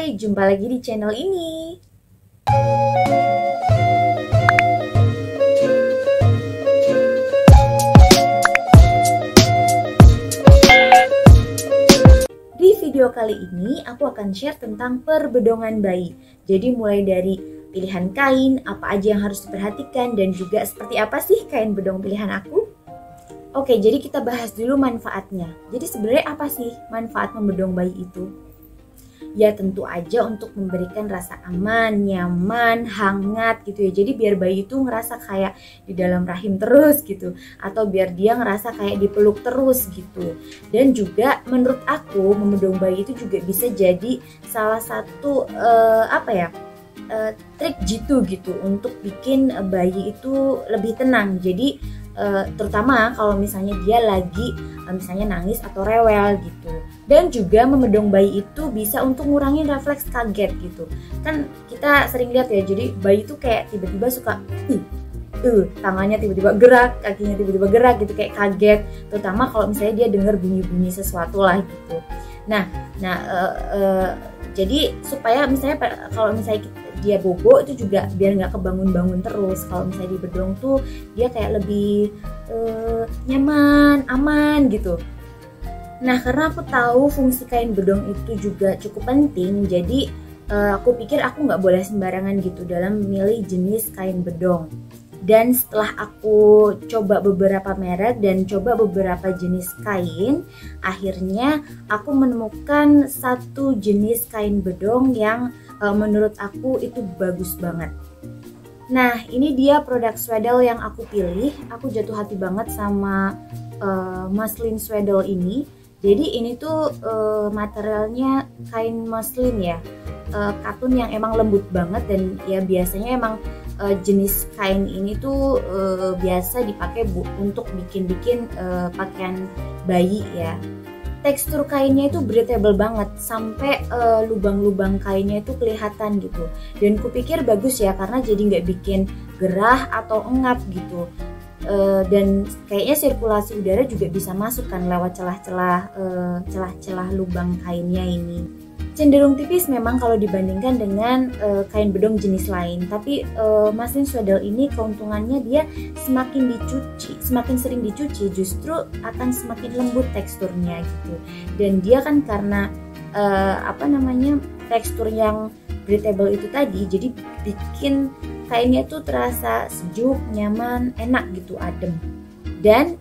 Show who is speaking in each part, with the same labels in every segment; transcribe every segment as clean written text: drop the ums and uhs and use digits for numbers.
Speaker 1: Hai, jumpa lagi di channel ini. Di video kali ini aku akan share tentang perbedongan bayi. Jadi mulai dari pilihan kain, apa aja yang harus diperhatikan, dan juga seperti apa sih kain bedong pilihan aku. Oke, jadi kita bahas dulu manfaatnya. Jadi sebenarnya apa sih manfaat membedong bayi itu? Ya tentu aja untuk memberikan rasa aman, nyaman, hangat gitu ya. Jadi biar bayi itu ngerasa kayak di dalam rahim terus gitu. Atau biar dia ngerasa kayak dipeluk terus gitu. Dan juga menurut aku membedong bayi itu juga bisa jadi salah satu trik jitu gitu untuk bikin bayi itu lebih tenang. Jadi terutama kalau misalnya dia lagi misalnya nangis atau rewel gitu. Dan juga memedong bayi itu bisa untuk ngurangin refleks kaget gitu. Kan kita sering lihat ya, jadi bayi itu kayak tiba-tiba suka tangannya tiba-tiba gerak, kakinya tiba-tiba gerak gitu, kayak kaget. Terutama kalau misalnya dia dengar bunyi-bunyi sesuatu lah gitu. Jadi supaya misalnya kalau misalnya dia bobo itu juga biar nggak kebangun-bangun terus. Kalau misalnya di bedong tuh dia kayak lebih nyaman, aman gitu. Nah, karena aku tahu fungsi kain bedong itu juga cukup penting, jadi aku pikir aku nggak boleh sembarangan gitu dalam memilih jenis kain bedong. Dan setelah aku coba beberapa merek dan coba beberapa jenis kain, akhirnya aku menemukan satu jenis kain bedong yang menurut aku itu bagus banget. Nah, ini dia produk swaddle yang aku pilih. Aku jatuh hati banget sama muslin swaddle ini. Jadi ini tuh materialnya kain muslin ya, katun yang emang lembut banget. Dan ya biasanya emang jenis kain ini tuh biasa dipakai untuk bikin pakaian bayi ya. Tekstur kainnya itu breathable banget, sampai lubang-lubang kainnya itu kelihatan gitu. Dan kupikir bagus ya, karena jadi nggak bikin gerah atau engap gitu. Dan kayaknya sirkulasi udara juga bisa masuk kan lewat celah-celah lubang kainnya ini. Cenderung tipis memang kalau dibandingkan dengan kain bedong jenis lain, tapi muslin swaddle ini keuntungannya dia semakin sering dicuci justru akan semakin lembut teksturnya gitu. Dan dia kan karena tekstur yang breathable itu tadi, jadi bikin kainnya tuh terasa sejuk, nyaman, enak gitu, adem. Dan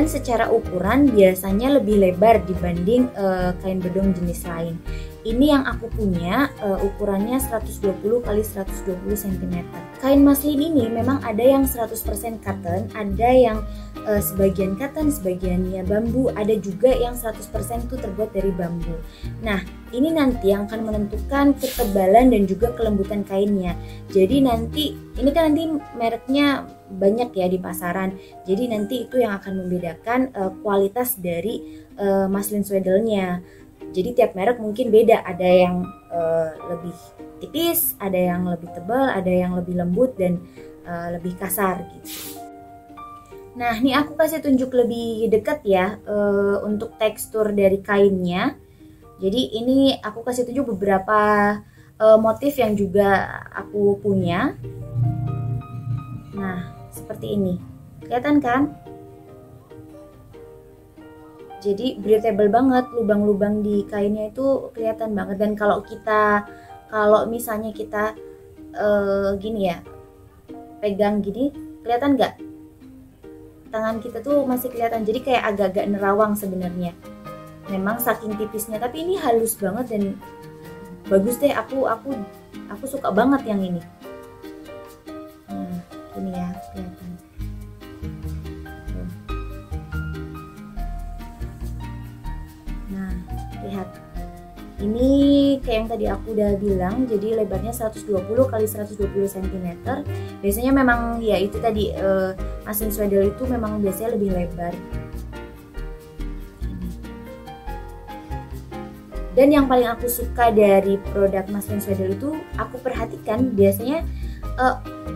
Speaker 1: secara ukuran biasanya lebih lebar dibanding kain bedong jenis lain. Ini yang aku punya ukurannya 120 x 120 cm. Kain muslin ini memang ada yang 100% cotton, ada yang sebagian cotton, sebagiannya bambu, ada juga yang 100% itu terbuat dari bambu. Nah, ini nanti yang akan menentukan ketebalan dan juga kelembutan kainnya. Jadi ini kan nanti mereknya banyak ya di pasaran. Jadi nanti itu yang akan membedakan kualitas dari muslin swaddle-nya. Jadi tiap merek mungkin beda, ada yang lebih tipis, ada yang lebih tebal, ada yang lebih lembut dan lebih kasar gitu. Nah, ini aku kasih tunjuk lebih dekat ya untuk tekstur dari kainnya. Jadi ini aku kasih tunjuk beberapa motif yang juga aku punya. Nah, seperti ini. Kelihatan kan? Jadi breathable banget, lubang-lubang di kainnya itu kelihatan banget. Dan kalau misalnya kita gini ya, pegang gini, kelihatan nggak? Tangan kita tuh masih kelihatan, jadi kayak agak-agak nerawang sebenarnya. Memang saking tipisnya, tapi ini halus banget dan bagus deh. Aku suka banget yang ini. Nah, ini ya kelihatan. Nah, lihat. Ini kayak yang tadi aku udah bilang, jadi lebarnya 120 x 120 cm. Biasanya memang ya itu tadi muslin swaddle itu memang biasanya lebih lebar. Dan yang paling aku suka dari produk muslin swaddle itu, aku perhatikan biasanya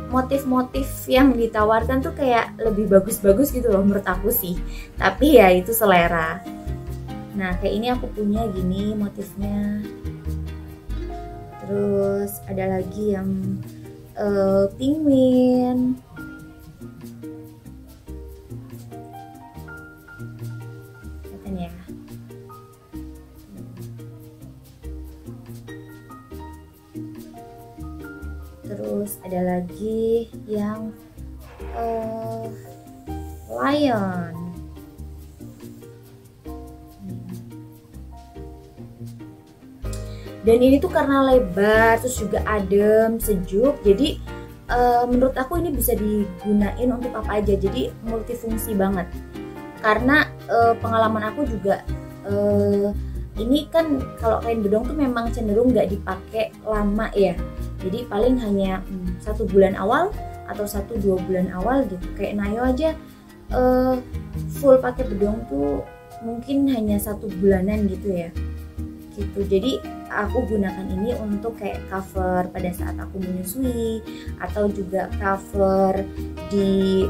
Speaker 1: motif-motif yang ditawarkan tuh kayak lebih bagus-bagus gitu loh menurut aku sih. Tapi ya itu selera. Nah, kayak ini aku punya gini motifnya. ada lagi yang penguin. Kelihatan ya. Terus ada lagi yang lion. Dan ini tuh karena lebar, terus juga adem, sejuk. Jadi menurut aku ini bisa digunain untuk apa aja. Jadi multifungsi banget. Karena pengalaman aku juga ini kan kalau kain bedong tuh memang cenderung nggak dipakai lama ya. Jadi paling hanya 1 bulan awal atau 1-2 bulan awal gitu. Kayak Nayo aja full pakai bedong tuh mungkin hanya 1 bulanan gitu ya. Gitu. Jadi aku gunakan ini untuk kayak cover pada saat aku menyusui, atau juga cover di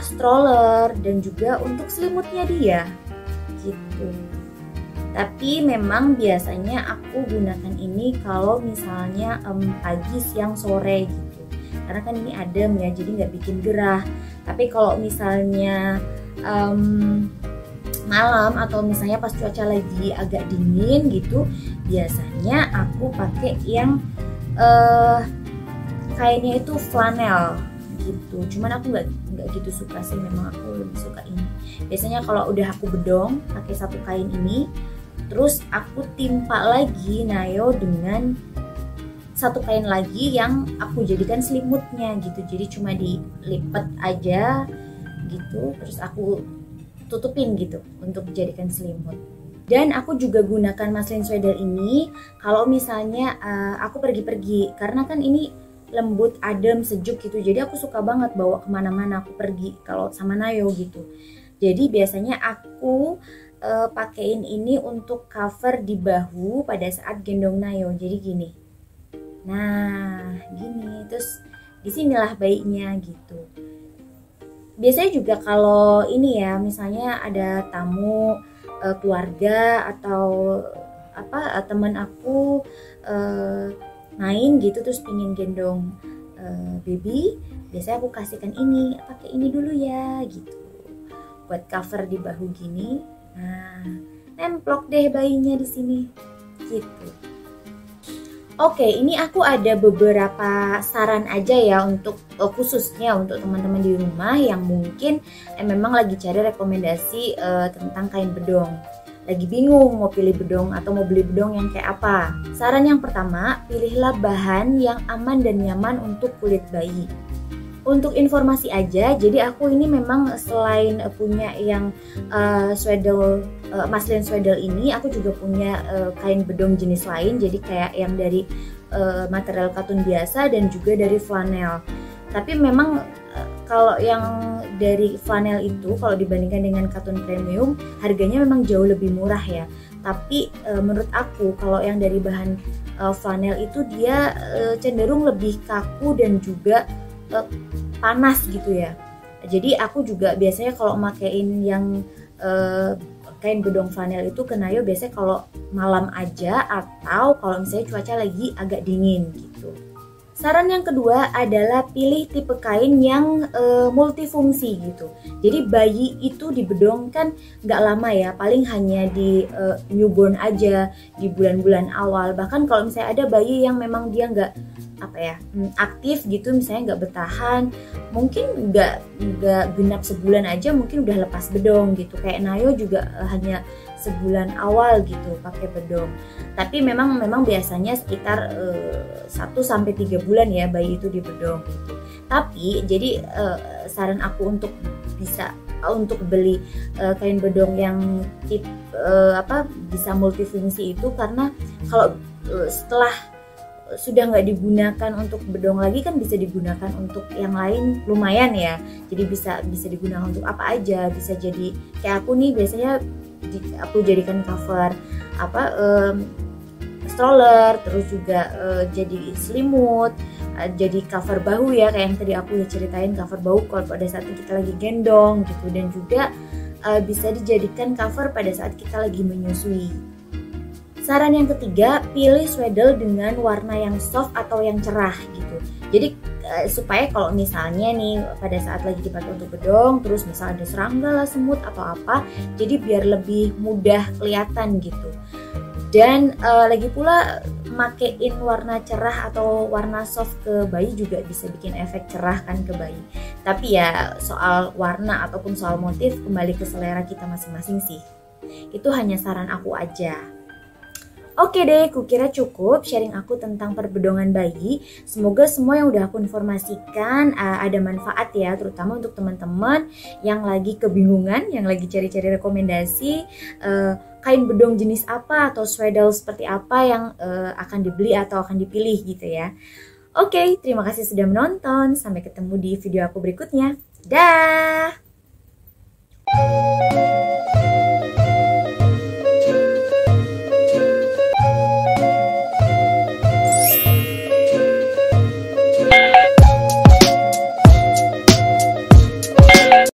Speaker 1: stroller, dan juga untuk selimutnya dia gitu. Tapi memang biasanya aku gunakan ini kalau misalnya pagi, siang, sore gitu, karena kan ini adem ya, jadi nggak bikin gerah. Tapi kalau misalnya malam atau misalnya pas cuaca lagi agak dingin gitu, biasanya aku pakai yang kainnya itu flanel gitu. Cuman aku nggak gitu suka sih, memang aku lebih suka ini. Biasanya kalau udah aku bedong pakai satu kain ini, terus aku timpa lagi Nayo dengan satu kain lagi yang aku jadikan selimutnya gitu. Jadi cuma dilipat aja gitu, terus aku tutupin gitu untuk dijadikan selimut. Dan aku juga gunakan muslin swaddle ini kalau misalnya aku pergi-pergi, karena kan ini lembut, adem, sejuk gitu. Jadi aku suka banget bawa kemana-mana aku pergi kalau sama Nayo gitu. Jadi biasanya aku pakein ini untuk cover di bahu pada saat gendong Nayo. Jadi gini, nah gini, terus disinilah bayinya gitu. Biasanya juga kalau ini ya, misalnya ada tamu keluarga atau teman aku main gitu, terus pingin gendong baby, biasanya aku kasihkan ini, pakai ini dulu ya gitu, buat cover di bahu gini. Nah, nemplok deh bayinya di sini gitu. Oke, ini aku ada beberapa saran aja ya untuk khususnya untuk teman-teman di rumah yang mungkin memang lagi cari rekomendasi tentang kain bedong. Lagi bingung mau pilih bedong atau mau beli bedong yang kayak apa. Saran yang pertama, pilihlah bahan yang aman dan nyaman untuk kulit bayi. Untuk informasi aja, jadi aku ini memang selain punya yang muslin swaddle ini, aku juga punya kain bedong jenis lain, jadi kayak yang dari material katun biasa dan juga dari flanel. Tapi memang kalau yang dari flanel itu, kalau dibandingkan dengan katun premium, harganya memang jauh lebih murah ya. Tapi menurut aku kalau yang dari bahan flanel itu dia cenderung lebih kaku dan juga panas gitu ya. Jadi aku juga biasanya kalau makein yang kain bedong flanel itu ke Nayo biasanya kalau malam aja atau kalau misalnya cuaca lagi agak dingin gitu. Saran yang kedua adalah pilih tipe kain yang multifungsi gitu. Jadi bayi itu dibedong kan nggak lama ya, paling hanya di newborn aja, di bulan-bulan awal. Bahkan kalau misalnya ada bayi yang memang dia nggak aktif gitu, misalnya nggak bertahan, mungkin nggak genap sebulan aja mungkin udah lepas bedong gitu. Kayak Nayo juga hanya sebulan awal gitu pakai bedong. Tapi memang biasanya sekitar 1-3 bulan ya bayi itu dibedong gitu. Tapi jadi saran aku untuk beli kain bedong yang bisa multifungsi itu, karena kalau setelah sudah nggak digunakan untuk bedong lagi kan bisa digunakan untuk yang lain lumayan ya. Jadi bisa digunakan untuk apa aja. Bisa jadi kayak aku nih biasanya aku jadikan cover stroller, terus juga jadi selimut, jadi cover bahu ya, kayak yang tadi aku udah ceritain, cover bahu kalau pada saat kita lagi gendong gitu. Dan juga bisa dijadikan cover pada saat kita lagi menyusui. Saran yang ketiga, pilih swaddle dengan warna yang soft atau yang cerah gitu. Jadi supaya kalau misalnya nih pada saat lagi dipakai untuk bedong, terus misalnya ada serangga lah, semut atau apa, jadi biar lebih mudah kelihatan gitu. Dan lagi pula makein warna cerah atau warna soft ke bayi juga bisa bikin efek cerah kan ke bayi. Tapi ya soal warna ataupun soal motif kembali ke selera kita masing-masing sih. Itu hanya saran aku aja. Oke deh, kukira cukup sharing aku tentang perbedongan bayi. Semoga semua yang udah aku informasikan ada manfaat ya, terutama untuk teman-teman yang lagi kebingungan, yang lagi cari-cari rekomendasi kain bedong jenis apa atau swaddle seperti apa yang akan dibeli atau akan dipilih gitu ya. Oke, terima kasih sudah menonton. Sampai ketemu di video aku berikutnya. Dah.